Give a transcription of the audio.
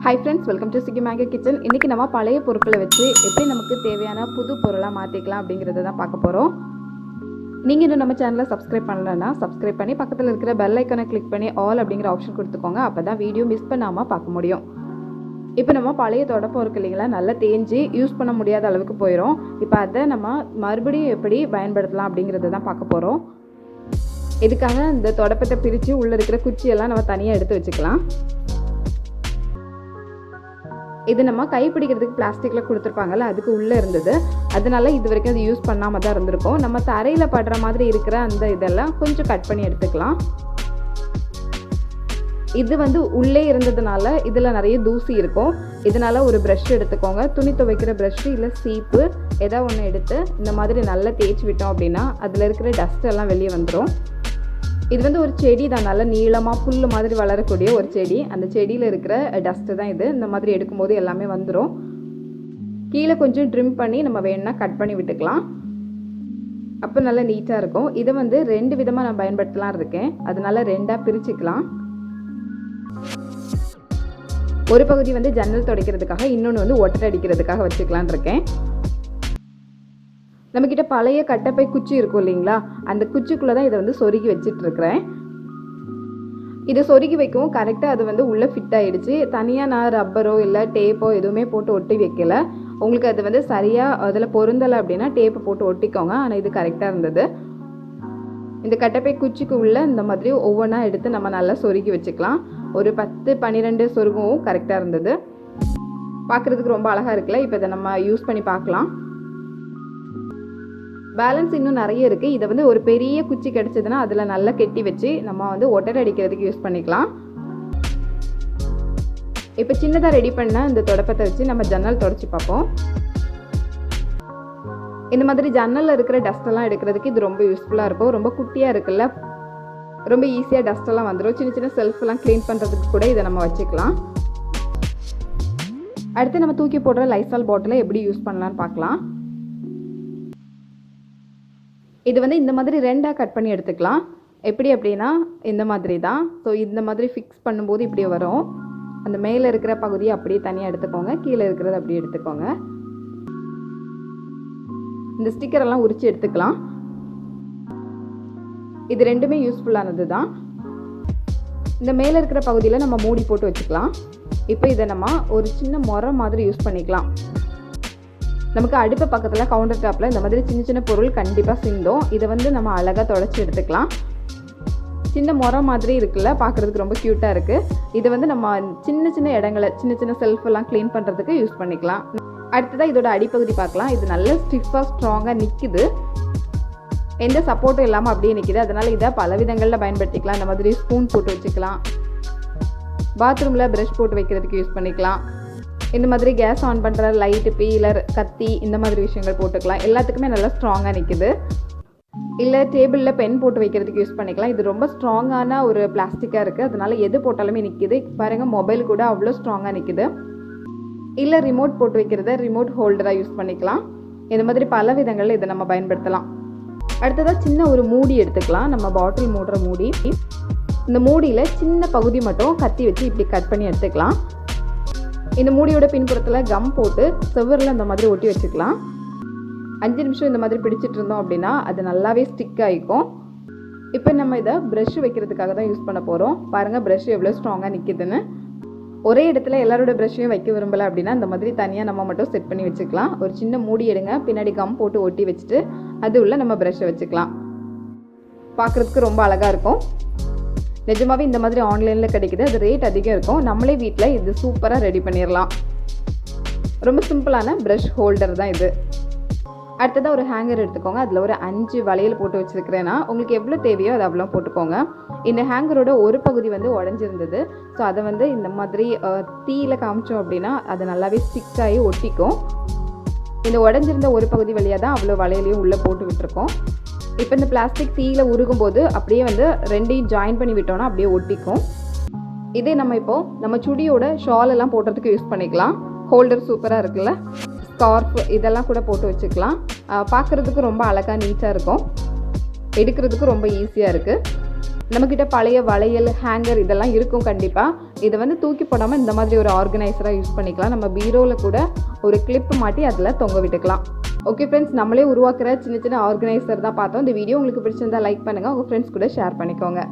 Hi friends, welcome to Sugi Mango Kitchen. இன்னைக்கு நம்ம பழைய பொருட்களை வச்சு எப்படி நமக்கு தேவையான புது பொருளா மாத்திக்கலாம் அப்படிங்கறத தான் பார்க்க போறோம். நீங்க இன்னும் நம்ம சேனலை சப்ஸ்கிரைப் பண்ணலனா சப்ஸ்கிரைப் பண்ணி பக்கத்துல இருக்கிற பெல் ஐகானை கிளிக் பண்ணி ஆல் அப்படிங்கற ஆப்ஷன் கொடுத்துக்கோங்க. அப்பதான் வீடியோ மிஸ் பண்ணாம பார்க்க முடியும். இப்போ நம்ம பழைய தொடப்பம் இருக்கு இல்லைங்களா, நல்லா தேஞ்சி யூஸ் பண்ண முடியாத அளவுக்கு போயிடும். இப்போ அதை நம்ம மறுபடியும் எப்படி பயன்படுத்தலாம் அப்படிங்கறத தான் பார்க்க போறோம். இதுக்காக இந்த தொடப்பத்தை பிரித்து உள்ள இருக்கிற குச்சியெல்லாம் நம்ம தனியாக எடுத்து வச்சுக்கலாம். இது நம்ம கைப்பிடிக்கிறதுக்கு பிளாஸ்டிக்கில் கொடுத்துருப்பாங்கல்ல, அதுக்கு உள்ளே இருந்தது. அதனால இது வரைக்கும் அது யூஸ் பண்ணாமல் தான் இருந்திருக்கும். நம்ம தரையில் படுற மாதிரி இருக்கிற அந்த இதெல்லாம் கொஞ்சம் கட் பண்ணி எடுத்துக்கலாம். இது உள்ளே இருந்ததுனால இதில் நிறைய தூசி இருக்கும். இதனால் ஒரு ப்ரஷ் எடுத்துக்கோங்க. துணி துவைக்கிற ப்ரஷ்ஷு இல்லை சீப்பு ஏதாவது ஒன்று எடுத்து இந்த மாதிரி நல்லா தேய்ச்சி விட்டோம் அப்படின்னா அதில் இருக்கிற டஸ்ட் எல்லாம் வெளியே வந்துடும். இது ஒரு செடி தான், நல்லா நீளமாக புல் மாதிரி வளரக்கூடிய ஒரு செடி. அந்த செடியில் இருக்கிற டஸ்ட்டு தான் இது. இந்த மாதிரி எடுக்கும்போது எல்லாமே வந்துடும். கீழே கொஞ்சம் ட்ரிம் பண்ணி நம்ம வேணும்னா கட் பண்ணி விட்டுக்கலாம். அப்போ நல்லா நீட்டாக இருக்கும். இதை 2 விதமாக நான் பயன்படுத்தலாம் இருக்கேன். அதனால 2ஆக பிரிச்சுக்கலாம். ஒரு பகுதி ஜன்னல் துடைக்கிறதுக்காக, இன்னொன்று ஒட்டடை அடிக்கிறதுக்காக வச்சுக்கலான் இருக்கேன். நம்மக்கிட்ட பழைய கட்டப்பை குச்சி இருக்கும் இல்லைங்களா, அந்த குச்சிக்குள்ளே தான் இதை சொருகி வச்சுட்டு இருக்கிறேன். இதை சொருகி வைக்கவும் கரெக்டாக அது உள்ளே ஃபிட் ஆகிடுச்சு. தனியாக நான் ரப்பரோ இல்லை டேப்போ எதுவுமே போட்டு ஒட்டி வைக்கல. உங்களுக்கு அது சரியாக அதில் பொருந்தலை அப்படின்னா டேப்பை போட்டு ஒட்டிக்கோங்க. ஆனால் இது கரெக்டாக இருந்தது. இந்த கட்டப்பை குச்சிக்கு உள்ளே இந்த மாதிரி ஒவ்வொன்றா எடுத்து நம்ம நல்லா சொருகி வச்சுக்கலாம். ஒரு 10-12 சொருகவும் கரெக்டாக இருந்தது. பார்க்குறதுக்கு ரொம்ப அழகாக இருக்குல்ல. இப்போ இதை நம்ம யூஸ் பண்ணி பார்க்கலாம். பேலன்ஸ் இன்னும் நிறைய இருக்குது. இதை ஒரு பெரிய குச்சி கிடச்சதுன்னா அதில் நல்லா கெட்டி வச்சு நம்ம ஒட்டடை அடிக்கிறதுக்கு யூஸ் பண்ணிக்கலாம். இப்போ சின்னதாக ரெடி பண்ண இந்த தொடப்பத்தை வச்சு நம்ம ஜன்னல் தொடச்சி பார்ப்போம். இந்த மாதிரி ஜன்னலில் இருக்கிற டஸ்ட்டெல்லாம் எடுக்கிறதுக்கு இது ரொம்ப யூஸ்ஃபுல்லாக இருக்கும். ரொம்ப குட்டியாக இருக்குல்ல, ரொம்ப ஈஸியாக டஸ்ட்டெல்லாம் வந்துடும். சின்ன சின்ன செல்ஃபெல்லாம் க்ளீன் பண்ணுறதுக்கு கூட இதை நம்ம வச்சுக்கலாம். அடுத்து நம்ம தூக்கி போடுற லைசால் பாட்டிலை எப்படி யூஸ் பண்ணலான்னு பார்க்கலாம். இது இந்த மாதிரி 2ஆக கட் பண்ணி எடுத்துக்கலாம். எப்படி அப்படின்னா இந்த மாதிரி தான். ஸோ இந்த மாதிரி ஃபிக்ஸ் பண்ணும்போது இப்படி வரும். அந்த மேலே இருக்கிற பகுதியை அப்படியே தனியாக எடுத்துக்கோங்க, கீழே இருக்கிறத அப்படியே எடுத்துக்கோங்க. இந்த ஸ்டிக்கரெல்லாம் உரித்து எடுத்துக்கலாம். இது 2மே யூஸ்ஃபுல்லானது தான். இந்த மேலே இருக்கிற பகுதியில் நம்ம மூடி போட்டு வச்சுக்கலாம். இப்போ இதை நம்ம ஒரு சின்ன முறை மாதிரி யூஸ் பண்ணிக்கலாம். நமக்கு அடுப்பு பக்கத்தில் கவுண்டர் டாப்பில் இந்த மாதிரி சின்ன சின்ன பொருள் கண்டிப்பாக சிந்தும். இதை நம்ம அழகாக தொடச்சி எடுத்துக்கலாம். சின்ன முறை மாதிரி இருக்குல்ல, பார்க்குறதுக்கு ரொம்ப க்யூட்டாக இருக்குது. இது நம்ம சின்ன சின்ன இடங்களை, சின்ன சின்ன செல்ஃபெல்லாம் க்ளீன் பண்ணுறதுக்கு யூஸ் பண்ணிக்கலாம். அடுத்ததாக இதோட அடிப்பகுதி பார்க்கலாம். இது நல்ல ஸ்டிஃபாக ஸ்ட்ராங்காக நிற்குது. எந்த சப்போர்ட்டும் இல்லாமல் அப்படியே நிற்கிது. அதனால் இதை பல விதங்களில் பயன்படுத்திக்கலாம். இந்த மாதிரி ஸ்பூன் போட்டு வச்சுக்கலாம். பாத்ரூமில் ப்ரஷ் போட்டு வைக்கிறதுக்கு யூஸ் பண்ணிக்கலாம். இந்த மாதிரி கேஸ் ஆன் பண்ணுற லைட்டு, பீலர், கத்தி இந்த மாதிரி விஷயங்கள் போட்டுக்கலாம். எல்லாத்துக்குமே நல்லா ஸ்ட்ராங்காக நிற்குது. இல்லை டேபிளில் பென் போட்டு வைக்கிறதுக்கு யூஸ் பண்ணிக்கலாம். இது ரொம்ப ஸ்ட்ராங்கான ஒரு பிளாஸ்டிக்காக இருக்குது. அதனால எது போட்டாலுமே நிற்கிது. பாருங்கள், மொபைல் கூட அவ்வளோ ஸ்ட்ராங்காக நிற்குது. இல்லை ரிமோட் போட்டு வைக்கிறத ரிமோட் ஹோல்டராக யூஸ் பண்ணிக்கலாம். இந்த மாதிரி பல விதங்களில் இதை நம்ம பயன்படுத்தலாம். அடுத்ததாக சின்ன ஒரு மூடி எடுத்துக்கலாம். நம்ம பாட்டில் மூடுற மூடி. இந்த மூடியில் சின்ன பகுதி மட்டும் கத்தி வச்சு இப்படி கட் பண்ணி எடுத்துக்கலாம். இந்த மூடியோட பின்புறத்தில் கம் போட்டு செவரில் இந்த மாதிரி ஒட்டி வச்சுக்கலாம். 5 நிமிஷம் இந்த மாதிரி பிடிச்சிட்டு இருந்தோம் அப்படின்னா அது நல்லாவே ஸ்டிக் ஆகிக்கும். இப்போ நம்ம இதை ப்ரஷ் வைக்கிறதுக்காக தான் யூஸ் பண்ண போகிறோம். பாருங்கள், ப்ரஷ் எவ்வளோ ஸ்ட்ராங்காக நிற்கிதுன்னு. ஒரே இடத்துல எல்லாரோட ப்ரஷ்ஷையும் வைக்க விரும்பலை அப்படின்னா இந்த மாதிரி தனியாக நம்ம மட்டும் செட் பண்ணி வச்சுக்கலாம். ஒரு சின்ன மூடி எடுங்க, பின்னாடி கம் போட்டு ஒட்டி வச்சுட்டு அது உள்ள நம்ம ப்ரஷ்ஷை வச்சுக்கலாம். பார்க்குறதுக்கு ரொம்ப அழகாக இருக்கும். நிஜமாவே இந்த மாதிரி ஆன்லைனில் கிடைக்குது. அது ரேட் அதிகம் இருக்கும். நம்மளே வீட்டில் இது சூப்பராக ரெடி பண்ணிடலாம். ரொம்ப சிம்பிளான ப்ரஷ் ஹோல்டர் தான் இது. அடுத்ததாக ஒரு ஹேங்கர் எடுத்துக்கோங்க. அதில் ஒரு 5 வளையல் போட்டு வச்சுருக்கிறேன்னா உங்களுக்கு எவ்வளோ தேவையோ அது அவ்வளோ போட்டுக்கோங்க. இந்த ஹேங்கரோட ஒரு பகுதி உடஞ்சிருந்தது. ஸோ அதை இந்த மாதிரி தீயில் காமிச்சோம் அப்படின்னா அது நல்லாவே ஸ்டிக் ஆகி ஒட்டிக்கும். இந்த உடஞ்சிருந்த ஒரு பகுதி வழியாக தான் அவ்வளோ வளையலையும் உள்ளே போட்டு விட்டுருக்கோம். இப்போ இந்த பிளாஸ்டிக் தீயில் உருகும் போது அப்படியே 2ஐயும் ஜாயின் பண்ணி விட்டோம்னா அப்படியே ஒட்டிக்கும். இதே நம்ம நம்ம சுடியோட ஷால் எல்லாம் போடுறதுக்கு யூஸ் பண்ணிக்கலாம். ஹோல்டர் சூப்பராக இருக்குல்ல. ஸ்கார்ஃப் இதெல்லாம் கூட போட்டு வச்சுக்கலாம். பார்க்குறதுக்கு ரொம்ப அழகாக நீட்டாக இருக்கும். எடுக்கிறதுக்கு ரொம்ப ஈஸியாக இருக்குது. நம்மக்கிட்ட பழைய வளையல், ஹேங்கர் இதெல்லாம் இருக்கும் கண்டிப்பாக. இதை வந்து தூக்கி போடாமல் இந்த மாதிரி ஒரு ஆர்கனைசராக யூஸ் பண்ணிக்கலாம். நம்ம பீரோவில் கூட ஒரு கிளிப் மாட்டி அதில் தொங்க விட்டுக்கலாம். ஓகே ஃப்ரெண்ட்ஸ், நம்மளே உருவாக்குற சின்ன சின்ன ஆர்கனைசர் தான் பார்த்தோம். இந்த வீடியோ உங்களுக்கு பிடிச்சிருந்தா லைக் பண்ணுங்கள், உங்கள் ஃப்ரெண்ட்ஸ் கூட ஷேர் பண்ணிக்கோங்க.